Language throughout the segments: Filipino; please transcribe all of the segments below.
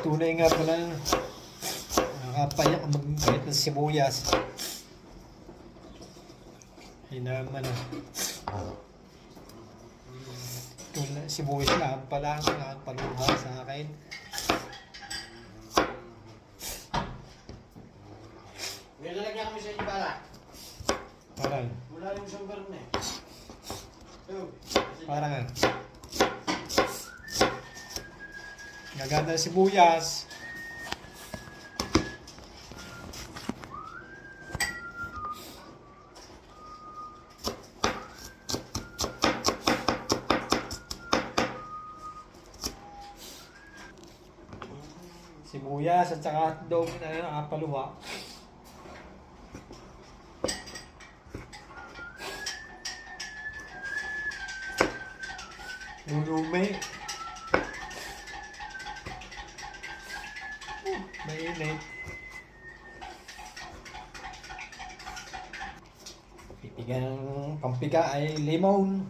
Tunay nga pala. Nakapayak ang magkait ng sibuyas. Ay naman sibuyas lang pala ang nakakapaluha sa akin. May lalagyan kami sa inyo para. Parang. Wala yung isang barn eh. Parang nga. Gaganda ng sibuyas. Sibuyas at saka hotdog na nakapaluha. Lulume. Mainit. Pipigang pampiga ay limon.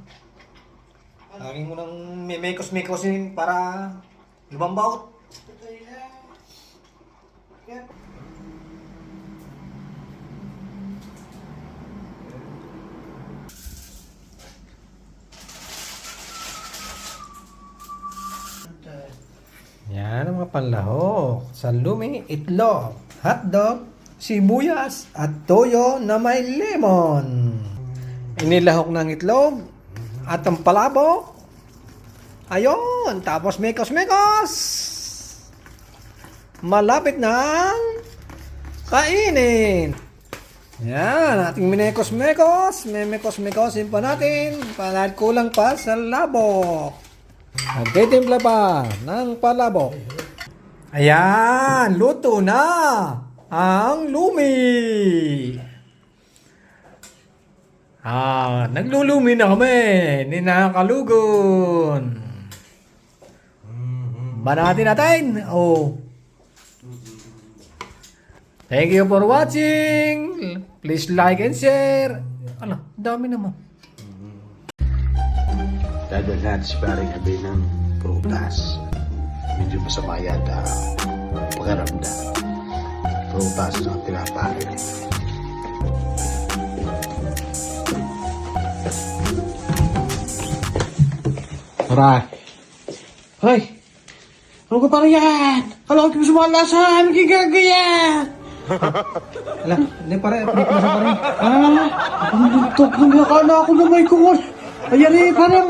Laging mo nang mekos-mekosin para lumambot. Yan ang mga panlahok. Salumi, itlog, hotdog, sibuyas, at toyo na may lemon. Inilahok ng itlog at ang palabok. Ayun, tapos mekos-mekos. Malapit nang kainin. Yan, ating minekos-mekos. Memekos-mekosin pa natin para kulang pa sa labok. Nagtitimpla pa ng palabok. Ayan, luto na ang lumi. Naglulumi na kami ni Nakalugon. Banatin natin. Thank you for watching. Please like and share. Dami naman. Dadal natin si paring Abe ng prutas. Medyo masama yata pagaramdam. Prutas na tinapakit. Tara! Hoy! Ano ka parang yan? Kala ko sumalasan! Gigagaya! Ala, hindi pare, pinipila sa pare. Ang buntok ng akala ko na may kumos! Ayan eh, parang